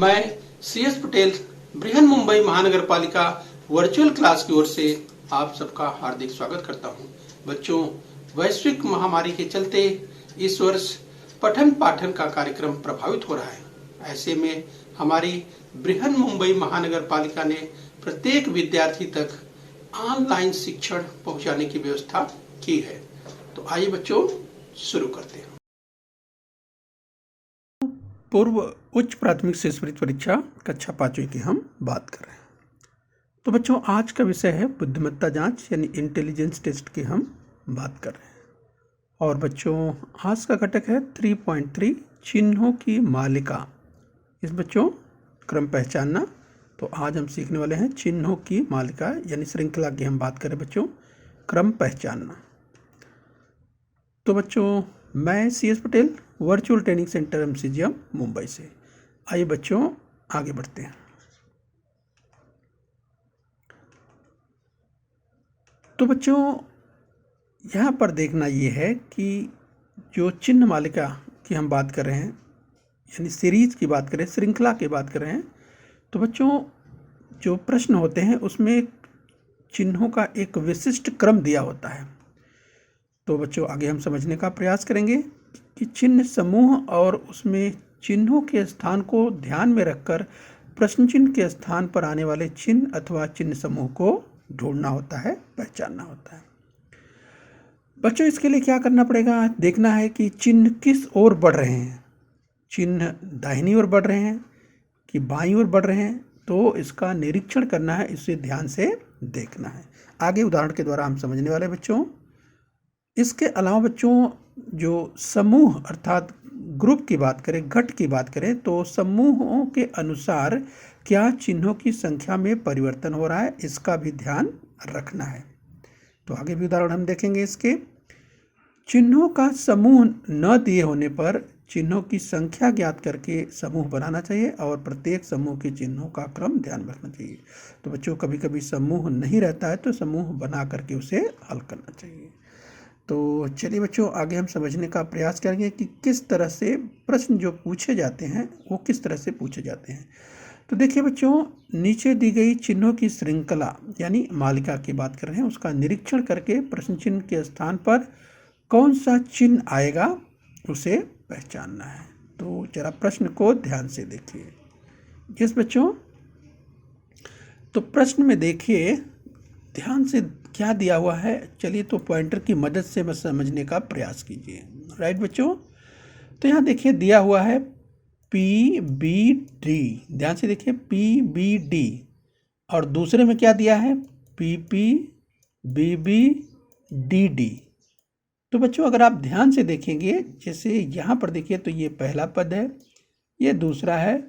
मैं CS पटेल बृहन मुंबई महानगर पालिका वर्चुअल क्लास की ओर से आप सबका हार्दिक स्वागत करता हूं। बच्चों, वैश्विक महामारी के चलते इस वर्ष पठन पाठन का कार्यक्रम प्रभावित हो रहा है। ऐसे में हमारी बृहन मुंबई महानगर पालिका ने प्रत्येक विद्यार्थी तक ऑनलाइन शिक्षण पहुंचाने की व्यवस्था की है। तो आइए बच्चों शुरू करते हैं। पूर्व उच्च प्राथमिक शेष परीक्षा कक्षा 5वीं की हम बात कर रहे हैं। तो बच्चों, आज का विषय है बुद्धिमत्ता जांच यानी इंटेलिजेंस टेस्ट की हम बात कर रहे हैं। और बच्चों, आज का घटक है 3.3 चिन्हों की मालिका। इस बच्चों क्रम पहचानना। तो आज हम सीखने वाले हैं चिन्हों की मालिका यानी श्रृंखला की हम बात करें बच्चों, क्रम पहचानना। तो बच्चों, मैं CS Patel virtual training centre MCGM Mumbai से। आइए बच्चों आगे बढ़ते हैं। तो बच्चों, यहाँ पर देखना ये है कि जो चिन्ह मालिका की हम बात कर रहे हैं यानी सीरीज की बात करें, श्रृंखला की बात कर रहे हैं, तो बच्चों जो प्रश्न होते हैं उसमें चिन्हों का एक विशिष्ट क्रम दिया होता है। तो बच्चों आगे हम समझने का प्रयास करेंगे कि चिन्ह समूह और उसमें चिन्हों के स्थान को ध्यान में रखकर प्रश्न चिन्ह के स्थान पर आने वाले चिन्ह अथवा चिन्ह समूह को ढूंढना होता है, पहचानना होता है। बच्चों, इसके लिए क्या करना पड़ेगा? देखना है कि चिन्ह किस ओर बढ़ रहे हैं। चिन्ह दाहिनी ओर बढ़ रहे हैं कि बाईं ओर बढ़ रहे हैं, तो इसका निरीक्षण करना है, इसे ध्यान से देखना है। आगे उदाहरण के द्वारा हम समझने वाले बच्चों। इसके अलावा बच्चों जो समूह अर्थात ग्रुप की बात करें, गठ की बात करें, तो समूहों के अनुसार क्या चिन्हों की संख्या में परिवर्तन हो रहा है, इसका भी ध्यान रखना है। तो आगे भी उदाहरण हम देखेंगे इसके। चिन्हों का समूह न दिए होने पर चिन्हों की संख्या ज्ञात करके समूह बनाना चाहिए और प्रत्येक समूह के चिन्हों का क्रम ध्यान में रखना चाहिए। तो बच्चों, कभी कभी समूह नहीं रहता है तो समूह बना करके उसे हल करना चाहिए। तो चलिए बच्चों, आगे हम समझने का प्रयास करेंगे कि किस तरह से प्रश्न जो पूछे जाते हैं वो किस तरह से पूछे जाते हैं। तो देखिए बच्चों, नीचे दी गई चिन्हों की श्रृंखला यानी मालिका की बात कर रहे हैं, उसका निरीक्षण करके प्रश्न चिन्ह के स्थान पर कौन सा चिन्ह आएगा उसे पहचानना है। तो जरा प्रश्न को ध्यान से देखिए। यस बच्चों, तो प्रश्न में देखिए ध्यान से क्या दिया हुआ है। चलिए तो पॉइंटर की मदद से बस समझने का प्रयास कीजिए। राइट बच्चों, तो यहाँ देखिए दिया हुआ है PBD। ध्यान से देखिए PBD, और दूसरे में क्या दिया है PP BBDD। तो बच्चों अगर आप ध्यान से देखेंगे, जैसे यहाँ पर देखिए तो ये पहला पद है, ये दूसरा है,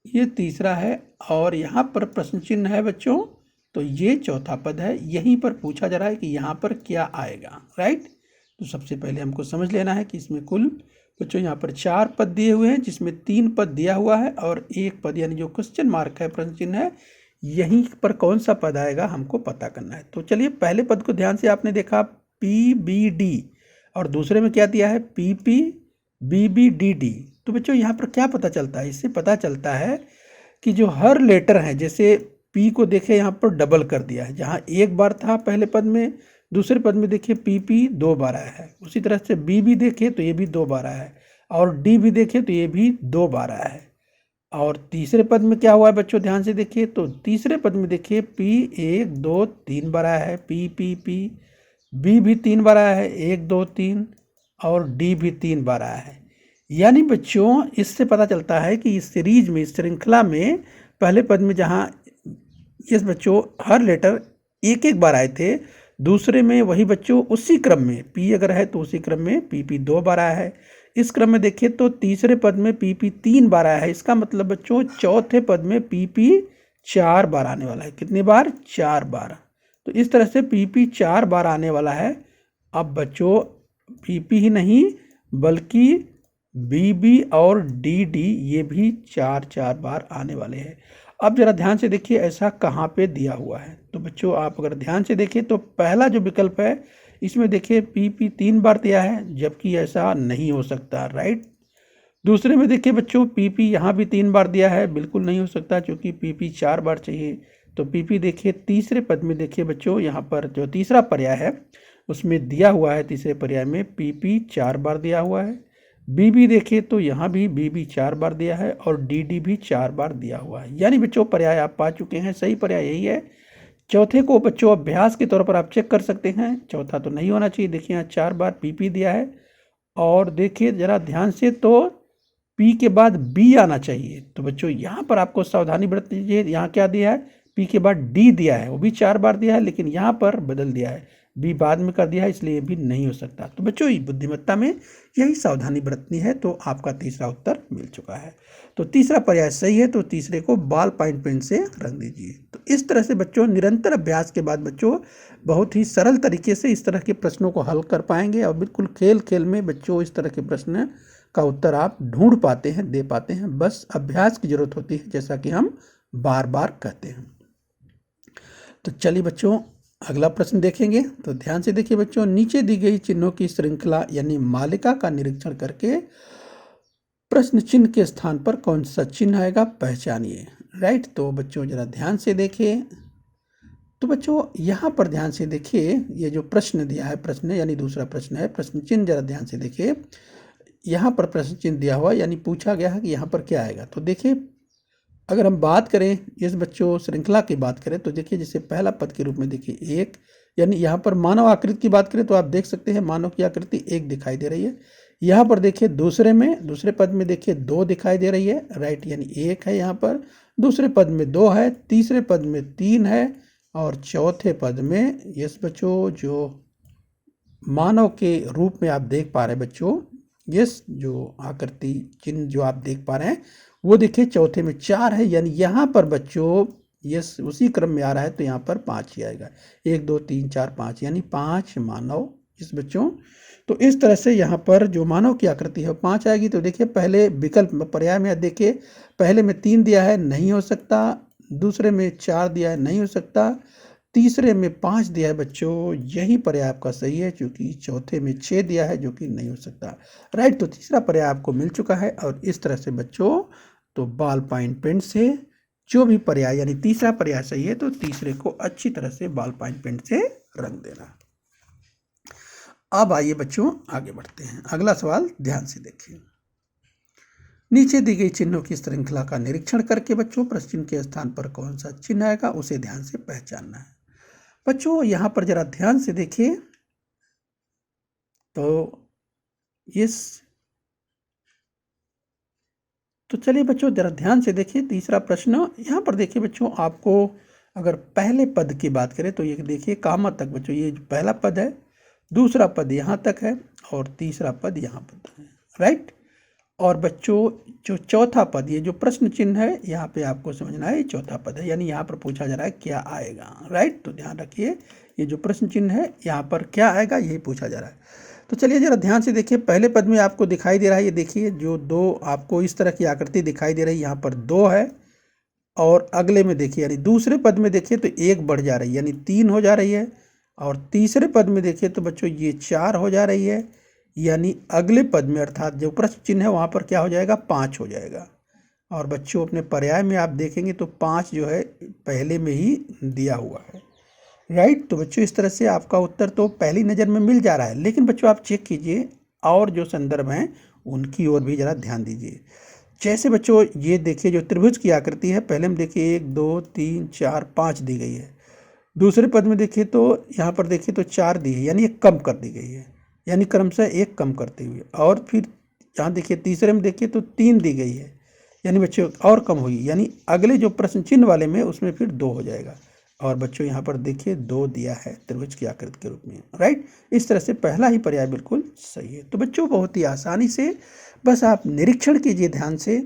ये तीसरा है, और यहाँ पर प्रश्न चिन्ह है बच्चों, तो ये चौथा पद है। यहीं पर पूछा जा रहा है कि यहाँ पर क्या आएगा। राइट, तो सबसे पहले हमको समझ लेना है कि इसमें कुल बच्चों यहाँ पर 4 पद दिए हुए हैं, जिसमें 3 पद दिया हुआ है और 1 पद यानी जो क्वेश्चन मार्क है, प्रश्न चिन्ह है, यहीं पर कौन सा पद आएगा हमको पता करना है। तो चलिए पहले पद को ध्यान से आपने देखा PBD, और दूसरे में क्या दिया है PP BBDD। तो बच्चों यहाँ पर क्या पता चलता है? इससे पता चलता है कि जो हर लेटर है, जैसे P को देखे यहाँ पर डबल कर दिया है, जहाँ एक बार था पहले पद में, दूसरे पद में देखिए PP 2 बार आया है। उसी तरह से B भी देखे तो ये भी 2 बार आया है, और D भी देखे तो ये भी 2 बार आया है। और तीसरे पद में क्या हुआ है बच्चों? ध्यान से देखिए, तो तीसरे पद में देखिए P 1 2 3 बार आया है, P B भी 3 बार आया है, 1 2 3, और D भी 3 बार आया है। यानी बच्चों इससे पता चलता है कि इस सीरीज में, इस श्रृंखला में पहले पद में जहाँ इस बच्चों हर लेटर एक एक बार आए थे, दूसरे में वही बच्चों उसी क्रम में P अगर है तो उसी क्रम में PP 2 बार आया है। इस क्रम में देखिए तो तीसरे पद में PP 3 बार आया है। इसका मतलब बच्चों चौथे पद में PP 4 बार आने वाला है। कितनी बार? 4 बार। तो इस तरह से PP 4 बार आने वाला है। अब बच्चों PP ही नहीं बल्कि BB और DD ये भी 4 बार आने वाले हैं। अब जरा ध्यान से देखिए ऐसा कहाँ पे दिया हुआ है। तो बच्चों आप अगर ध्यान से देखिए तो पहला जो विकल्प है इसमें देखिए PP 3 बार दिया है, जबकि ऐसा नहीं हो सकता। राइट, दूसरे में देखिए बच्चों पीपी यहाँ भी 3 बार दिया है, बिल्कुल नहीं हो सकता क्योंकि पीपी 4 बार चाहिए। तो पीपी देखिए तीसरे पद में देखिए बच्चों यहाँ पर जो तीसरा पर्याय है उसमें दिया हुआ है, तीसरे पर्याय में पीपी 4 बार दिया हुआ है। बीबी देखिए तो यहाँ भी बीबी 4 बार दिया है और डीडी भी 4 बार दिया हुआ है। यानी बच्चों पर्याय आप पा चुके हैं, सही पर्याय यही है। चौथे को बच्चों अभ्यास के तौर पर आप चेक कर सकते हैं, चौथा तो नहीं होना चाहिए। देखिए यहाँ 4 बार पीपी दिया है और देखिए जरा ध्यान से तो पी के बाद बी आना चाहिए। तो बच्चों यहाँ पर आपको सावधानी बरतनी चाहिए। यहाँ क्या दिया है, पी के बाद डी दिया है, वो भी 4 बार दिया है लेकिन यहाँ पर बदल दिया है, बी बाद में कर दिया है, इसलिए भी नहीं हो सकता। तो बच्चों बुद्धिमत्ता में यही सावधानी बरतनी है। तो आपका तीसरा उत्तर मिल चुका है। तो तीसरा पर्याय सही है, तो तीसरे को बॉल पॉइंट पेन से रंग दीजिए। तो इस तरह से बच्चों निरंतर अभ्यास के बाद बच्चों बहुत ही सरल तरीके से इस तरह के प्रश्नों को हल कर पाएंगे और बिल्कुल खेल खेल में बच्चों इस तरह के प्रश्न का उत्तर आप ढूंढ पाते हैं, दे पाते हैं। बस अभ्यास की जरूरत होती है, जैसा कि हम बार बार कहते हैं। तो चलिए बच्चों अगला प्रश्न देखेंगे। तो ध्यान से देखिए बच्चों, नीचे दी गई चिन्हों की श्रृंखला यानी मालिका का निरीक्षण करके प्रश्न चिन्ह के स्थान पर कौन सा चिन्ह आएगा पहचानिए। राइट, तो बच्चों जरा ध्यान से देखिए। तो बच्चों यहाँ पर ध्यान से देखिए, ये जो प्रश्न दिया है, प्रश्न यानी दूसरा प्रश्न है, प्रश्न चिन्ह जरा ध्यान से देखिए। यहाँ पर प्रश्न चिन्ह दिया हुआ यानी पूछा गया है कि यहाँ पर क्या आएगा। तो देखिए अगर हम बात करें इस बच्चों श्रृंखला की बात करें तो देखिए जैसे पहला पद के रूप में देखिए 1, यानी यहाँ पर मानव आकृति की बात करें तो आप देख सकते हैं मानव की आकृति 1 दिखाई दे रही है। यहाँ पर देखिए दूसरे पद में देखिए 2 दिखाई दे रही है। राइट, यानी 1 है यहाँ पर, दूसरे पद में 2 है, तीसरे पद में 3 है और चौथे पद में यस बच्चों जो मानव के रूप में आप देख पा रहे हैं बच्चों, यस जो आकृति चिन्ह जो आप देख पा रहे हैं वो देखिए चौथे में 4 है। यानी यहाँ पर बच्चों यस उसी क्रम में आ रहा है तो यहाँ पर 5 ही आएगा। 1 2 3 4 5 यानी 5 मानव इस बच्चों। तो इस तरह से यहाँ पर जो मानव की आकृति है 5 आएगी। तो देखिए पहले विकल्प पर्याय में देखिए पहले में 3 दिया है, नहीं हो सकता। दूसरे में 4 दिया है, नहीं हो सकता। तीसरे में 5 दिया है बच्चों, यही पर्याय आपका सही है, क्योंकि चौथे में 6 दिया है जो कि नहीं हो सकता। राइट, तो तीसरा पर्याय आपको मिल चुका है। और इस तरह से बच्चों तो बॉल पॉइंट पेन से जो भी पर्याय यानी तीसरा पर्याय सही है तो तीसरे को अच्छी तरह से बॉल पॉइंट पेन से रंग देना। अब आइए बच्चों आगे बढ़ते हैं। अगला सवाल ध्यान से देखिए। नीचे दी गई चिन्हों की श्रृंखला का निरीक्षण करके बच्चों प्रश्न चिन्ह के स्थान पर कौन सा चिन्ह आएगा उसे ध्यान से पहचानना है। बच्चों यहाँ पर जरा ध्यान से देखिए तो चलिए बच्चों जरा ध्यान से देखिए तीसरा प्रश्न। यहाँ पर देखिए बच्चों आपको अगर पहले पद की बात करें तो ये देखिए कामा तक बच्चों, ये पहला पद है, दूसरा पद यहाँ तक है और तीसरा पद यहाँ पर है। राइट, और बच्चों जो चौथा पद ये जो प्रश्न चिन्ह है यहाँ पे आपको समझना है, ये चौथा पद है, यानी यहाँ पर पूछा जा रहा है क्या आएगा। राइट, तो ध्यान रखिए ये जो प्रश्न चिन्ह है यहाँ पर क्या आएगा यही पूछा जा रहा है। तो चलिए जरा ध्यान से देखिए, पहले पद में आपको दिखाई दे रहा है, ये देखिए जो 2 आपको इस तरह की आकृति दिखाई दे रही है, यहाँ पर 2 है। और अगले में देखिए यानी दूसरे पद में देखिए तो 1 बढ़ जा रही है यानी 3 हो जा रही है। और तीसरे पद में देखिए तो बच्चों ये 4 हो जा रही है, यानी अगले पद में अर्थात जो प्रश्न चिन्ह है वहाँ पर क्या हो जाएगा 5 हो जाएगा। और बच्चों अपने पर्याय में आप देखेंगे तो 5 जो है पहले में ही दिया हुआ है। राइट, तो बच्चों इस तरह से आपका उत्तर तो पहली नज़र में मिल जा रहा है, लेकिन बच्चों आप चेक कीजिए और जो संदर्भ हैं उनकी ओर भी ज़रा ध्यान दीजिए। जैसे बच्चों ये देखिए जो त्रिभुज की आकृति है, पहले में देखिए 1 2 3 4 5 दी गई है। दूसरे पद में देखिए तो यहाँ पर देखिए तो 4 दी है, यानी 1 कम कर दी गई है, यानी क्रमशः 1 कम करते हुए। और फिर यहाँ देखिए तीसरे में देखिए तो 3 दी गई है, यानी बच्चों और कम हुई, यानी अगले जो प्रश्न चिन्ह वाले में उसमें फिर 2 हो जाएगा। और बच्चों यहाँ पर देखिए 2 दिया है त्रिभुज की आकृति के रूप में। राइट, इस तरह से पहला ही पर्याय बिल्कुल सही है। तो बच्चों बहुत ही आसानी से बस आप निरीक्षण कीजिए ध्यान से,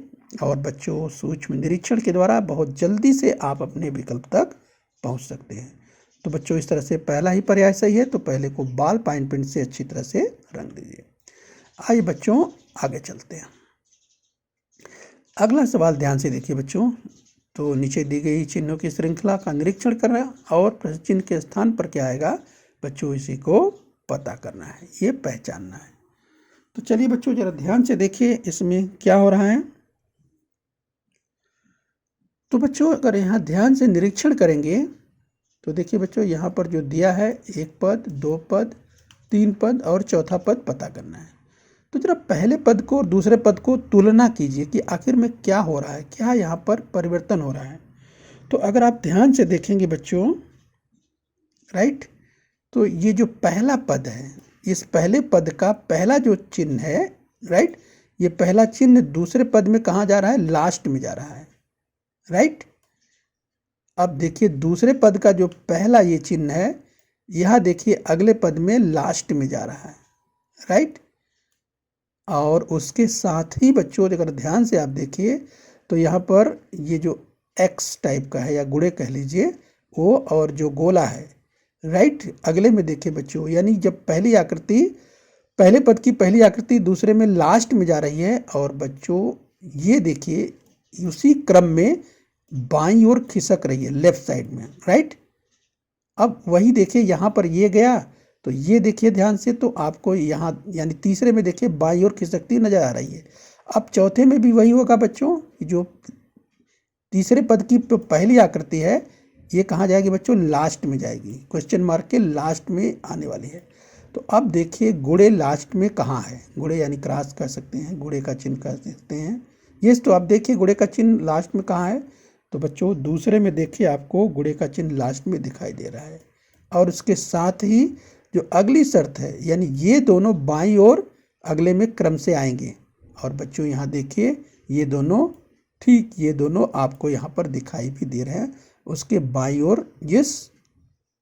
और बच्चों सूक्ष्म निरीक्षण के द्वारा बहुत जल्दी से आप अपने विकल्प तक पहुँच सकते हैं। तो बच्चों इस तरह से पहला ही पर्याय सही है, तो पहले को बॉल पॉइंट पेन से अच्छी तरह से रंग दीजिए। आइए बच्चों आगे चलते हैं। अगला सवाल ध्यान से देखिए बच्चों। तो नीचे दी गई चिन्हों की श्रृंखला का निरीक्षण करना और प्रश्न चिन्ह के स्थान पर क्या आएगा बच्चों इसी को पता करना है, ये पहचानना है। तो चलिए बच्चों जरा ध्यान से देखिए इसमें क्या हो रहा है। तो बच्चों अगर यहाँ ध्यान से निरीक्षण करेंगे तो देखिए बच्चों यहाँ पर जो दिया है 1 पद, 2 पद, 3 पद और चौथा पद पता करना है। तो जरा पहले पद को और दूसरे पद को तुलना कीजिए कि आखिर में क्या हो रहा है, क्या यहाँ पर परिवर्तन हो रहा है। तो अगर आप ध्यान से देखेंगे बच्चों, राइट, तो ये जो पहला पद है, इस पहले पद का पहला जो चिन्ह है, राइट, ये पहला चिन्ह दूसरे पद में कहाँ जा रहा है, लास्ट में जा रहा है, राइट। अब देखिए दूसरे पद का जो पहला ये चिन्ह है, यह देखिए अगले पद में लास्ट में जा रहा है, राइट। और उसके साथ ही बच्चों अगर ध्यान से आप देखिए तो यहाँ पर ये जो एक्स टाइप का है या गुणे कह लीजिए वो, और जो गोला है, राइट, अगले में देखिए बच्चों, यानी जब पहली आकृति, पहले पद की पहली आकृति दूसरे में लास्ट में जा रही है, और बच्चों ये देखिए उसी क्रम में बाईं ओर खिसक रही है लेफ्ट साइड में, राइट। अब वही देखिए यहाँ पर ये गया, तो ये देखिए ध्यान से, तो आपको यहाँ यानी तीसरे में देखिए बाईं ओर खिसकती नजर आ रही है। अब चौथे में भी वही होगा बच्चों, जो तीसरे पद की पहली आकृति है ये कहाँ जाएगी बच्चों, लास्ट में जाएगी, क्वेश्चन मार्क के लास्ट में आने वाली है। तो अब देखिए गुणे लास्ट में कहाँ है, गुणे यानी क्रॉस कह सकते हैं, गुणे का चिन्ह कह सकते हैं, यस। तो आप देखिए गुणे का चिन्ह लास्ट में कहाँ है, तो बच्चों दूसरे में देखिए आपको गुणे का चिन्ह लास्ट में दिखाई दे रहा है। और उसके साथ ही जो अगली शर्त है, यानी ये दोनों बाईं ओर अगले में क्रम से आएंगे, और बच्चों यहाँ देखिए ये दोनों, ठीक ये दोनों आपको यहाँ पर दिखाई भी दे रहे हैं, उसके बाईं ओर, यस,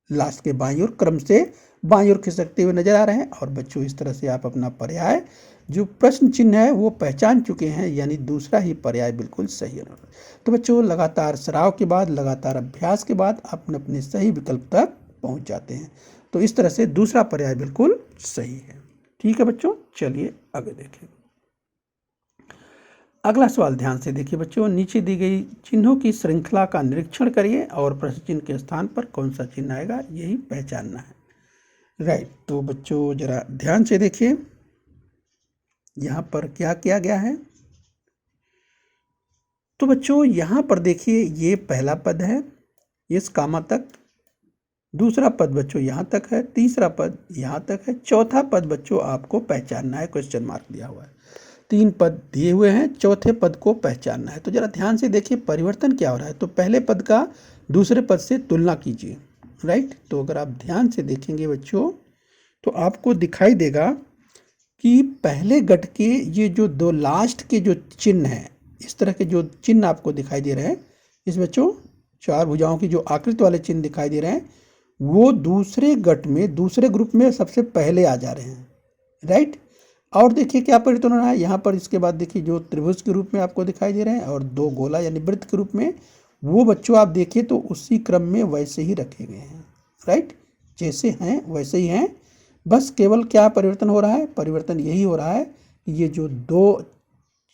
लास्ट के बाईं ओर क्रम से बाईं ओर खिसकते हुए नजर आ रहे हैं। और बच्चों इस तरह से आप अपना पर्याय जो प्रश्न चिन्ह है वो पहचान चुके हैं, यानी दूसरा ही पर्याय बिल्कुल सही है। तो बच्चों लगातार सराव के बाद, लगातार अभ्यास के बाद अपने अपने सही विकल्प तक पहुंच जाते हैं। तो इस तरह से दूसरा पर्याय बिल्कुल सही है। ठीक है बच्चों, चलिए आगे देखें। अगला सवाल ध्यान से देखिए बच्चों, नीचे दी गई चिन्हों की श्रृंखला का निरीक्षण करिए और प्रश्न चिन्ह के स्थान पर कौन सा चिन्ह आएगा यही पहचानना है, राइट। तो बच्चों जरा ध्यान से देखिए यहाँ पर क्या किया गया है। तो बच्चों यहाँ पर देखिए ये पहला पद है, इस कामा तक, दूसरा पद बच्चों यहाँ तक है, तीसरा पद यहाँ तक है, चौथा पद बच्चों आपको पहचानना है, क्वेश्चन मार्क दिया हुआ है। 3 पद दिए हुए हैं, चौथे पद को पहचानना है। तो जरा ध्यान से देखिए परिवर्तन क्या हो रहा है। तो पहले पद का दूसरे पद से तुलना कीजिए, राइट। तो अगर आप ध्यान से देखेंगे बच्चों तो आपको दिखाई देगा कि पहले गट के ये जो दो लास्ट के जो चिन्ह हैं, इस तरह के जो चिन्ह आपको दिखाई दे रहे हैं, इस बच्चों 4 भुजाओं की जो आकृति वाले चिन्ह दिखाई दे रहे हैं, वो दूसरे गट में, दूसरे ग्रुप में सबसे पहले आ जा रहे हैं, राइट। और देखिए क्या परिवर्तन हो रहा है यहाँ पर। इसके बाद देखिए जो त्रिभुज के रूप में आपको दिखाई दे रहे हैं और 2 गोला यानी वृत्त के रूप में, वो बच्चों आप देखिए तो उसी क्रम में वैसे ही रखे गए हैं, राइट, जैसे हैं वैसे ही हैं। बस केवल क्या परिवर्तन हो रहा है, परिवर्तन यही हो रहा है कि ये जो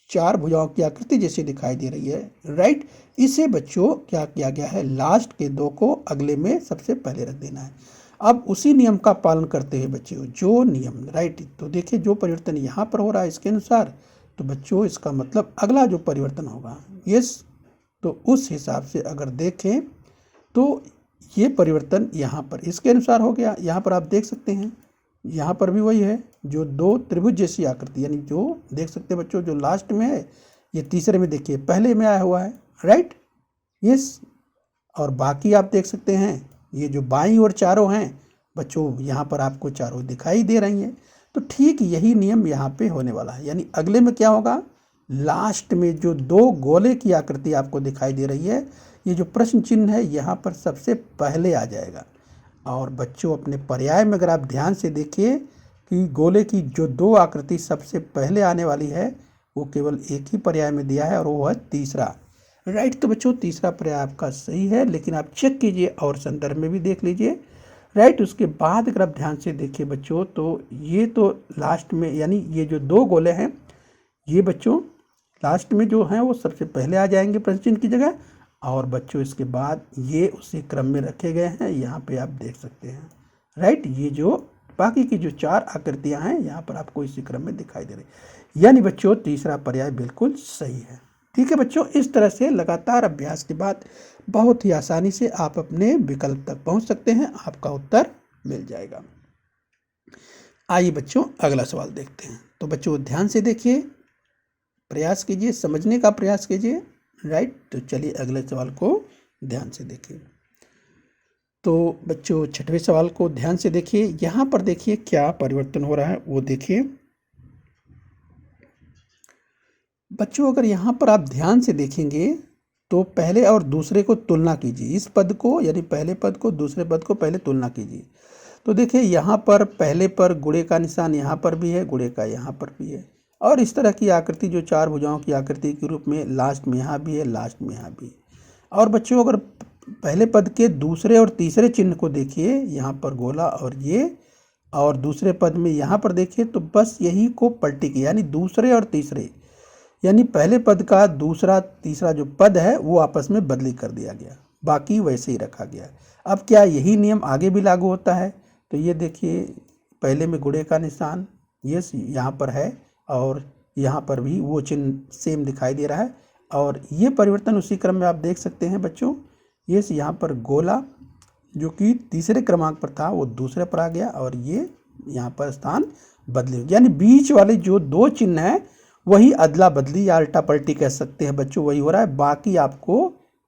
4 भुजाओं की आकृति जैसे दिखाई दे रही है, राइट, इसे बच्चों क्या किया गया है, लास्ट के 2 को अगले में सबसे पहले रख देना है। अब उसी नियम का पालन करते हुए बच्चों जो नियम, राइट, तो देखिए जो परिवर्तन यहाँ पर हो रहा है इसके अनुसार, तो बच्चों इसका मतलब अगला जो परिवर्तन होगा, यस, तो उस हिसाब से अगर देखें तो ये परिवर्तन यहाँ पर इसके अनुसार हो गया। यहाँ पर आप देख सकते हैं, यहाँ पर भी वही है, जो 2 त्रिभुज जैसी आकृति, यानी जो देख सकते हैं बच्चों जो लास्ट में है ये तीसरे में देखिए पहले में आया हुआ है, राइट, यस। और बाकी आप देख सकते हैं ये जो बाईं ओर चारों हैं बच्चों, यहाँ पर आपको चारों दिखाई दे रही हैं। तो ठीक यही नियम यहाँ पे होने वाला है, यानी अगले में क्या होगा, लास्ट में जो 2 गोले की आकृति आपको दिखाई दे रही है, ये जो प्रश्न चिन्ह है यहाँ पर सबसे पहले आ जाएगा। और बच्चों अपने पर्याय में अगर आप ध्यान से देखिए कि गोले की जो 2 आकृति सबसे पहले आने वाली है वो केवल एक ही पर्याय में दिया है और वो है तीसरा, राइट। तो बच्चों तीसरा पर्याय आपका सही है, लेकिन आप चेक कीजिए और संदर्भ में भी देख लीजिए, राइट। उसके बाद अगर आप ध्यान से देखिए बच्चों तो ये तो लास्ट में, यानी ये जो 2 गोले हैं ये बच्चों लास्ट में जो हैं वो सबसे पहले आ जाएंगे प्रश्न चिन्ह की जगह, और बच्चों इसके बाद ये उसी क्रम में रखे गए हैं, यहाँ पे आप देख सकते हैं, राइट। ये जो बाकी की जो 4 आकृतियां हैं यहाँ पर आपको इसी क्रम में दिखाई दे रही। यानी बच्चों तीसरा पर्याय बिल्कुल सही है। ठीक है बच्चों, इस तरह से लगातार अभ्यास के बाद बहुत ही आसानी से आप अपने विकल्प तक पहुंच सकते हैं, आपका उत्तर मिल जाएगा। आइए बच्चों अगला सवाल देखते हैं। तो बच्चों ध्यान से देखिए, प्रयास कीजिए, समझने का प्रयास कीजिए। राइट, तो चलिए अगले सवाल को ध्यान से देखिए। तो बच्चों 6वें सवाल को ध्यान से देखिए। यहाँ पर देखिए क्या परिवर्तन हो रहा है वो देखिए। बच्चों अगर यहाँ पर आप ध्यान से देखेंगे तो पहले और दूसरे को तुलना कीजिए। इस पद को यानी पहले पद को दूसरे पद को पहले तुलना कीजिए। तो देखिए यहाँ पर पहले पर गुणे का निशान यहाँ पर भी है, गुणे का यहाँ पर भी है, और इस तरह की आकृति जो 4 भुजाओं की आकृति के रूप में लास्ट में यहाँ भी है, लास्ट में यहाँ भी है। और बच्चों अगर पहले पद के दूसरे और तीसरे चिन्ह को देखिए, यहाँ पर गोला और ये, और दूसरे पद में यहाँ पर देखिए तो बस यही को पलटी की, यानी दूसरे और तीसरे, यानी पहले पद का दूसरा तीसरा जो पद है वो आपस में बदली कर दिया गया, बाकी वैसे ही रखा गया। अब क्या यही नियम आगे भी लागू होता है? तो ये देखिए पहले में गुणे का निशान ये यहाँ पर है, और यहाँ पर भी वो चिन्ह सेम दिखाई दे रहा है, और ये परिवर्तन उसी क्रम में आप देख सकते हैं बच्चों। ये यहाँ पर गोला जो कि तीसरे क्रमांक पर था वो दूसरे पर आ गया, और ये यहाँ पर स्थान बदले, यानी बीच वाले जो 2 चिन्ह हैं वही अदला बदली या अल्टा पलटी कह सकते हैं बच्चों, वही हो रहा है। बाकी आपको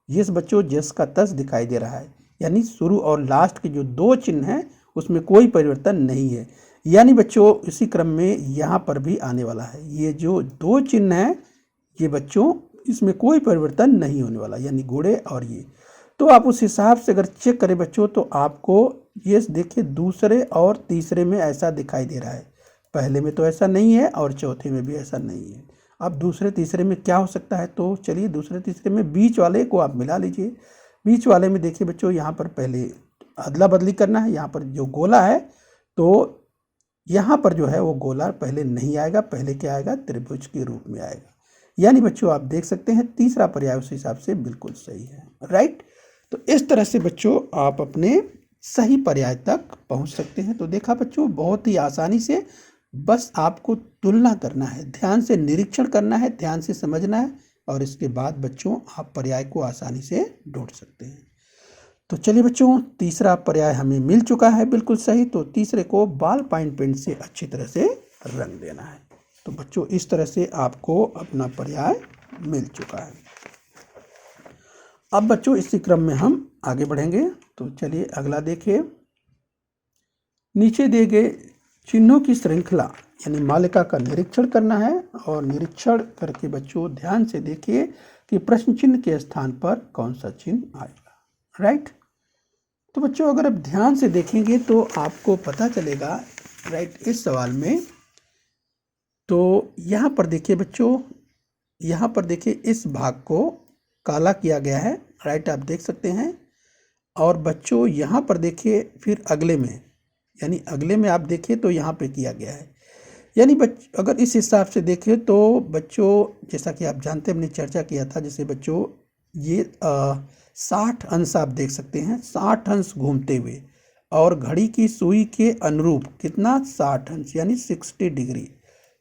ये बच्चों जस का तस दिखाई दे रहा है, यानी शुरू और लास्ट के जो 2 चिन्ह हैं उसमें कोई परिवर्तन नहीं है। यानी बच्चों इसी क्रम में यहाँ पर भी आने वाला है। ये जो 2 चिन्ह हैं ये बच्चों इसमें कोई परिवर्तन नहीं होने वाला, यानी गुणे और ये। तो आप उस हिसाब से अगर चेक करें बच्चों तो आपको ये देखिए दूसरे और तीसरे में ऐसा दिखाई दे रहा है, पहले में तो ऐसा नहीं है और चौथे में भी ऐसा नहीं है। अब दूसरे तीसरे में क्या हो सकता है? तो चलिए दूसरे तीसरे में बीच वाले को आप मिला लीजिए। बीच वाले में देखिए बच्चों यहाँ पर पहले अदला बदली करना है। यहाँ पर जो गोला है तो यहाँ पर जो है वो गोला पहले नहीं आएगा, पहले क्या आएगा? त्रिभुज के रूप में आएगा। यानी बच्चों आप देख सकते हैं तीसरा पर्याय उस हिसाब से बिल्कुल सही है। राइट, तो इस तरह से बच्चों आप अपने सही पर्याय तक पहुंच सकते हैं। तो देखा बच्चों बहुत ही आसानी से, बस आपको तुलना करना है, ध्यान से निरीक्षण करना है, ध्यान से समझना है, और इसके बाद बच्चों आप पर्याय को आसानी से ढूंढ सकते हैं। तो चलिए बच्चों तीसरा पर्याय हमें मिल चुका है बिल्कुल सही। तो तीसरे को बॉल पॉइंट पेन से अच्छी तरह से रंग देना है। तो बच्चों इस तरह से आपको अपना पर्याय मिल चुका है। अब बच्चों इसी क्रम में हम आगे बढ़ेंगे। तो चलिए अगला देखिए। नीचे दिए गए चिन्हों की श्रृंखला यानी मालिका का निरीक्षण करना है, और निरीक्षण करके बच्चों ध्यान से देखिए कि प्रश्न चिन्ह के स्थान पर कौन सा चिन्ह आएगा। राइट, तो बच्चों अगर आप ध्यान से देखेंगे तो आपको पता चलेगा राइट इस सवाल में। तो यहाँ पर देखिए बच्चों, यहाँ पर देखिए इस भाग को काला किया गया है। राइट, आप देख सकते हैं। और बच्चों यहाँ पर देखिए फिर अगले में, यानी अगले में आप देखिए तो यहाँ पे किया गया है। यानी अगर इस हिसाब से देखें तो बच्चों जैसा कि आप जानते हैं हमने चर्चा किया था, जैसे बच्चों ये 60 अंश आप देख सकते हैं, 60 अंश घूमते हुए, और घड़ी की सुई के अनुरूप कितना 60 अंश यानी 60 डिग्री।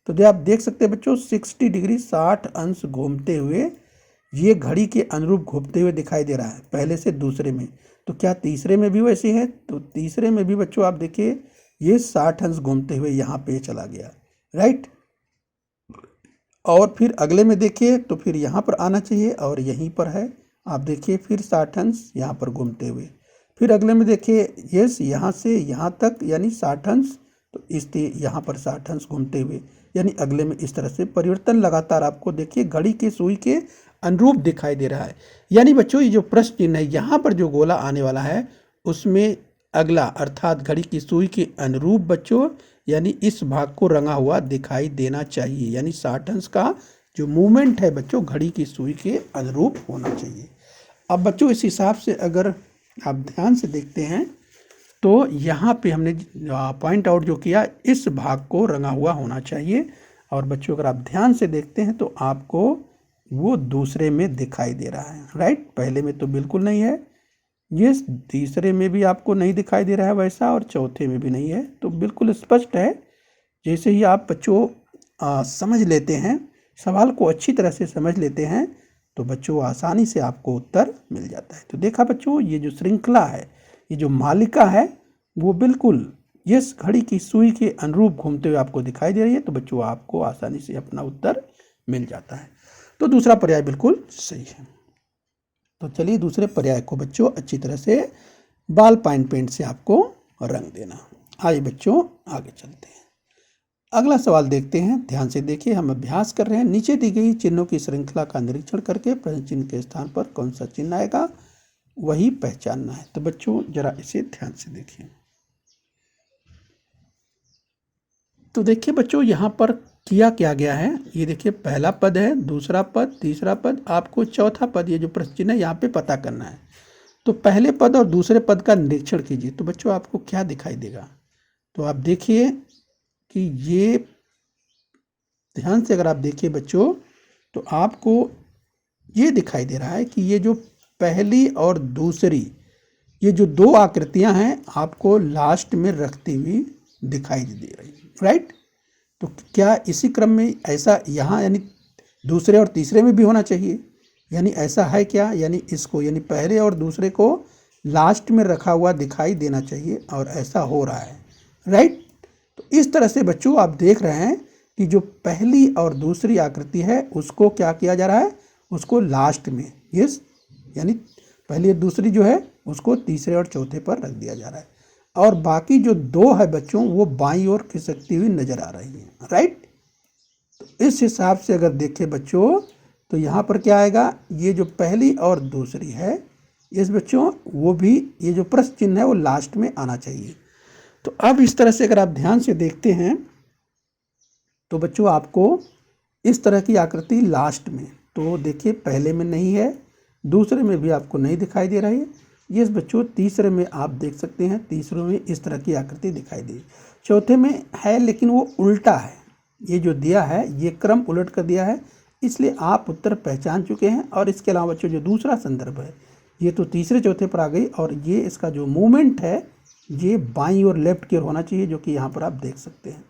तो जो आप देख सकते हैं बच्चों 60 डिग्री 60 अंश घूमते हुए ये घड़ी के अनुरूप घूमते हुए दिखाई दे रहा है पहले से दूसरे में। तो क्या तीसरे में भी वैसे है? तो तीसरे में भी बच्चों आप देखिए ये 60 अंश घूमते हुए यहाँ पे चला गया। राइट, और फिर अगले में देखिए तो फिर यहाँ पर आना चाहिए और यहीं पर है। आप देखिए फिर 60 अंश यहाँ पर घूमते हुए, फिर अगले में देखिए यस यहाँ से यहाँ तक यानी 60 अंश, तो इसलिए यहाँ पर 60 अंश घूमते हुए, यानी अगले में इस तरह से परिवर्तन लगातार आपको देखिए घड़ी की सुई के अनुरूप दिखाई दे रहा है। यानी बच्चों ये जो प्रश्न चिन्ह है यहाँ पर जो गोला आने वाला है उसमें अगला अर्थात घड़ी की सुई के अनुरूप बच्चों यानी इस भाग को रंगा हुआ दिखाई देना चाहिए, यानी 60 अंश का जो मूवमेंट है बच्चों घड़ी की सुई के अनुरूप होना चाहिए। अब बच्चों इस हिसाब से अगर आप ध्यान से देखते हैं तो यहाँ पे हमने पॉइंट आउट जो किया इस भाग को रंगा हुआ होना चाहिए, और बच्चों अगर आप ध्यान से देखते हैं तो आपको वो दूसरे में दिखाई दे रहा है। राइट, पहले में तो बिल्कुल नहीं है, ये तीसरे में भी आपको नहीं दिखाई दे रहा है वैसा, और चौथे में भी नहीं है। तो बिल्कुल स्पष्ट है। जैसे ही आप बच्चों समझ लेते हैं, सवाल को अच्छी तरह से समझ लेते हैं, तो बच्चों आसानी से आपको उत्तर मिल जाता है। तो देखा बच्चों, ये जो श्रृंखला है, ये जो मालिका है, वो बिल्कुल इस घड़ी की सुई के अनुरूप घूमते हुए आपको दिखाई दे रही है। तो बच्चों आपको आसानी से अपना उत्तर मिल जाता है। तो दूसरा पर्याय बिल्कुल सही है। तो चलिए दूसरे पर्याय को बच्चों अच्छी तरह से बॉल पॉइंट पेन से आपको रंग देना। आइए बच्चों आगे चलते हैं। अगला सवाल देखते हैं, ध्यान से देखिए। हम अभ्यास कर रहे हैं। नीचे दी गई चिन्हों की श्रृंखला का निरीक्षण करके प्रश्न चिन्ह के स्थान पर कौन सा चिन्ह आएगा वही पहचानना है। तो बच्चों जरा इसे ध्यान से देखिए। तो देखिए बच्चों, यहाँ पर किया क्या गया है, ये देखिए पहला पद है, दूसरा पद, तीसरा पद, आपको चौथा पद, ये जो प्रश्न चिन्ह है यहाँ पे पता करना है। तो पहले पद और दूसरे पद का निरीक्षण कीजिए। तो बच्चों आपको क्या दिखाई देगा, तो आप देखिए कि ये ध्यान से अगर आप देखिए बच्चों, तो आपको ये दिखाई दे रहा है कि ये जो पहली और दूसरी, ये जो दो आकृतियां हैं, आपको लास्ट में रखती हुई दिखाई दे रही है, राइट। तो क्या इसी क्रम में ऐसा यहाँ यानी दूसरे और तीसरे में भी होना चाहिए, यानी ऐसा है क्या, यानी इसको यानी पहले और दूसरे को लास्ट में रखा हुआ दिखाई देना चाहिए, और ऐसा हो रहा है, राइट। तो इस तरह से बच्चों आप देख रहे हैं कि जो पहली और दूसरी आकृति है उसको क्या किया जा रहा है, उसको लास्ट में, यस, यानी पहली और दूसरी जो है उसको तीसरे और चौथे पर रख दिया जा रहा है, और बाकी जो दो है बच्चों वो बाईं ओर खिसकती हुई नजर आ रही है, राइट। तो इस हिसाब से अगर देखें बच्चों, तो यहाँ पर क्या आएगा, ये जो पहली और दूसरी है इस बच्चों, वो भी ये जो प्रश्न चिन्ह है वो लास्ट में आना चाहिए। तो अब इस तरह से अगर आप ध्यान से देखते हैं तो बच्चों आपको इस तरह की आकृति लास्ट में, तो देखिए पहले में नहीं है, दूसरे में भी आपको नहीं दिखाई दे रही है, ये बच्चों तीसरे में आप देख सकते हैं, तीसरे में इस तरह की आकृति दिखाई दी, चौथे में है लेकिन वो उल्टा है, ये जो दिया है ये क्रम उलट कर दिया है, इसलिए आप उत्तर पहचान चुके हैं। और इसके अलावा बच्चों जो दूसरा संदर्भ है ये तो तीसरे चौथे पर आ गई, और ये इसका जो मूवमेंट है ये बाईं और लेफ्ट की ओर होना चाहिए, जो कि यहाँ पर आप देख सकते हैं।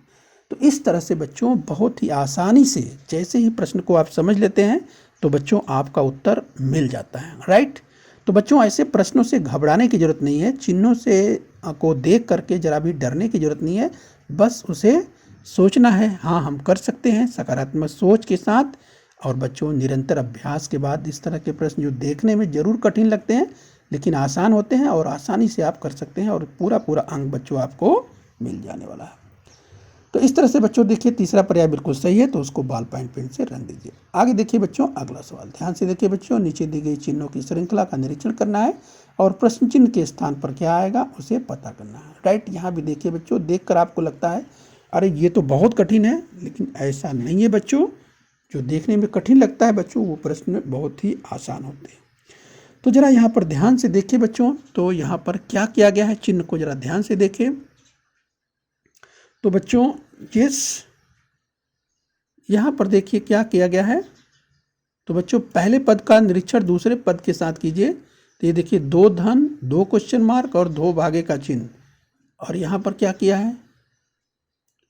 तो इस तरह से बच्चों बहुत ही आसानी से जैसे ही प्रश्न को आप समझ लेते हैं तो बच्चों आपका उत्तर मिल जाता है, राइट। तो बच्चों ऐसे प्रश्नों से घबराने की ज़रूरत नहीं है, चिन्हों से को देख करके जरा भी डरने की ज़रूरत नहीं है, बस उसे सोचना है, हाँ हम कर सकते हैं, सकारात्मक सोच के साथ। और बच्चों निरंतर अभ्यास के बाद इस तरह के प्रश्न जो देखने में ज़रूर कठिन लगते हैं लेकिन आसान होते हैं, और आसानी से आप कर सकते हैं, और पूरा पूरा अंक बच्चों आपको मिल जाने वाला है। तो इस तरह से बच्चों देखिए तीसरा पर्याय बिल्कुल सही है, तो उसको बॉल पॉइंट पेन से रंग दीजिए। आगे देखिए बच्चों अगला सवाल, ध्यान से देखिए बच्चों। नीचे दी गई चिन्हों की श्रृंखला का निरीक्षण करना है और प्रश्न चिन्ह के स्थान पर क्या आएगा उसे पता करना है, राइट। यहाँ भी देखिए बच्चों, देखकर आपको लगता है अरे ये तो बहुत कठिन है, लेकिन ऐसा नहीं है बच्चों। जो देखने में कठिन लगता है बच्चों वो प्रश्न बहुत ही आसान होते हैं। तो जरा यहाँ पर ध्यान से देखिए बच्चों, तो यहाँ पर क्या किया गया है, चिन्ह को जरा ध्यान से देखिए। तो बच्चों यस, यहाँ पर देखिए क्या किया गया है। तो बच्चों पहले पद का निरीक्षण दूसरे पद के साथ कीजिए। तो ये देखिए 2 धन, 2 क्वेश्चन मार्क और 2 भागे का चिन्ह, और यहाँ पर क्या किया है,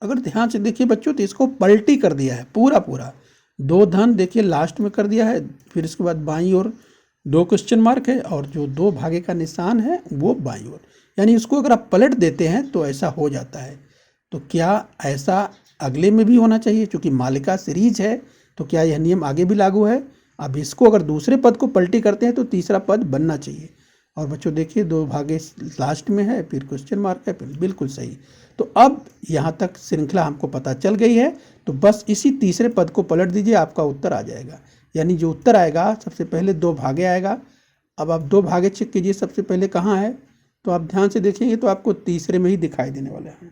अगर ध्यान से देखिए बच्चों तो इसको पलटी कर दिया है पूरा पूरा। 2 धन देखिए लास्ट में कर दिया है, फिर इसके बाद बाईं ओर 2 क्वेश्चन मार्क है, और जो 2 भागे का निशान है वो बाईं ओर, यानी इसको अगर आप पलट देते हैं तो ऐसा हो जाता है। तो क्या ऐसा अगले में भी होना चाहिए, क्योंकि मालिका सीरीज है, तो क्या यह नियम आगे भी लागू है। अब इसको अगर दूसरे पद को पलटी करते हैं तो तीसरा पद बनना चाहिए। और बच्चों देखिए 2 भागे लास्ट में है, फिर क्वेश्चन मार्क है, फिर बिल्कुल सही। तो अब यहाँ तक श्रृंखला हमको पता चल गई है, तो बस इसी तीसरे पद को पलट दीजिए, आपका उत्तर आ जाएगा। यानी जो उत्तर आएगा सबसे पहले 2 भागे आएगा। अब आप 2 भागे चेक कीजिए सबसे पहले कहाँ है, तो आप ध्यान से देखेंगे तो आपको तीसरे में ही दिखाई देने वाला है,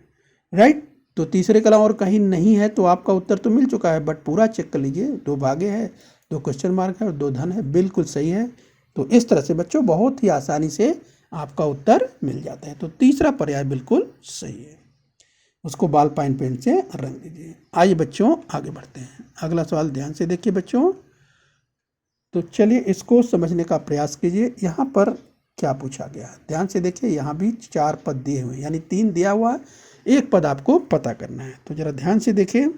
राइट। तो तीसरे के अलावा और कहीं नहीं है, तो आपका उत्तर तो मिल चुका है, बट पूरा चेक कर लीजिए। 2 भागे है, 2 क्वेश्चन मार्क है और 2 धन है, बिल्कुल सही है। तो इस तरह से बच्चों बहुत ही आसानी से आपका उत्तर मिल जाता है। तो तीसरा पर्याय बिल्कुल सही है, उसको बॉल पॉइंट पेन से रंग दीजिए। आइए बच्चों आगे बढ़ते हैं। अगला सवाल ध्यान से देखिए बच्चों, तो चलिए इसको समझने का प्रयास कीजिए। यहाँ पर क्या पूछा गया है। ध्यान से देखिए, यहाँ भी 4 पद दिए हुए हैं, यानी 3 दिया हुआ है, 1 पद आपको पता करना है। तो जरा ध्यान से देखिए,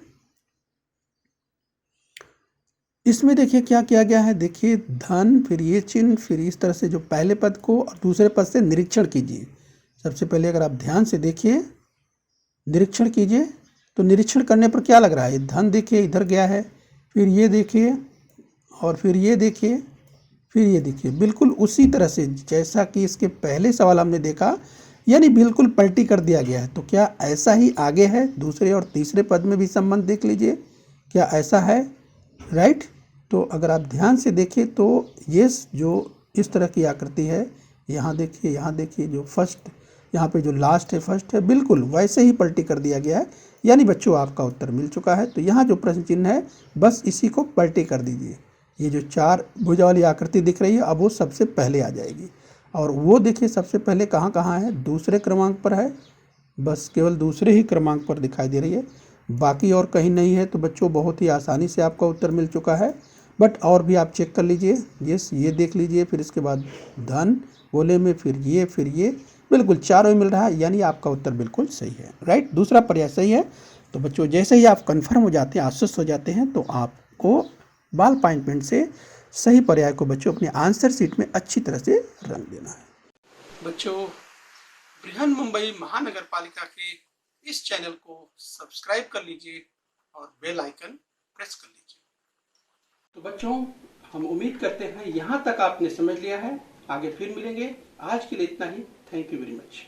इसमें देखिए क्या किया गया है। देखिए धन, फिर ये चिन्ह, फिर इस तरह से जो पहले पद को और दूसरे पद से निरीक्षण कीजिए। सबसे पहले अगर आप ध्यान से देखिए, निरीक्षण कीजिए, तो निरीक्षण करने पर क्या लग रहा है। धन देखिए इधर गया है, फिर ये देखिए, और फिर ये देखिए, फिर ये देखिए, बिल्कुल उसी तरह से जैसा कि इसके पहले सवाल हमने देखा, यानी बिल्कुल पलटी कर दिया गया है। तो क्या ऐसा ही आगे है, दूसरे और तीसरे पद में भी संबंध देख लीजिए, क्या ऐसा है, राइट। तो अगर आप ध्यान से देखें तो ये जो इस तरह की आकृति है, यहाँ देखिए, जो फर्स्ट, यहाँ पे जो लास्ट है फर्स्ट है, बिल्कुल वैसे ही पलटी कर दिया गया है। यानी बच्चों आपका उत्तर मिल चुका है। तो यहाँ जो प्रश्न चिन्ह है, बस इसी को पलटी कर दीजिए। ये जो 4 भुजा वाली आकृति दिख रही है, अब वो सबसे पहले आ जाएगी। और वो देखिए सबसे पहले कहाँ कहाँ है, दूसरे क्रमांक पर है, बस केवल दूसरे ही क्रमांक पर दिखाई दे रही है, बाकी और कहीं नहीं है। तो बच्चों बहुत ही आसानी से आपका उत्तर मिल चुका है। बट और भी आप चेक कर लीजिए, ये देख लीजिए, फिर इसके बाद धन बोले में, फिर ये, बिल्कुल चारों मिल रहा है, यानी आपका उत्तर बिल्कुल सही है, राइट। दूसरा पर्याय सही है। तो बच्चों जैसे ही आप कन्फर्म हो जाते हैं, आश्वस्त हो जाते हैं, तो आपको बॉल पॉइंट पेन से सही पर्याय को बच्चों अपने आंसर शीट में अच्छी तरह से रंग देना है। बच्चों बृहन मुंबई महानगर पालिका के इस चैनल को सब्सक्राइब कर लीजिए और बेल आइकन प्रेस कर लीजिए। तो बच्चों हम उम्मीद करते हैं यहाँ तक आपने समझ लिया है। आगे फिर मिलेंगे, आज के लिए इतना ही। Thank you very much.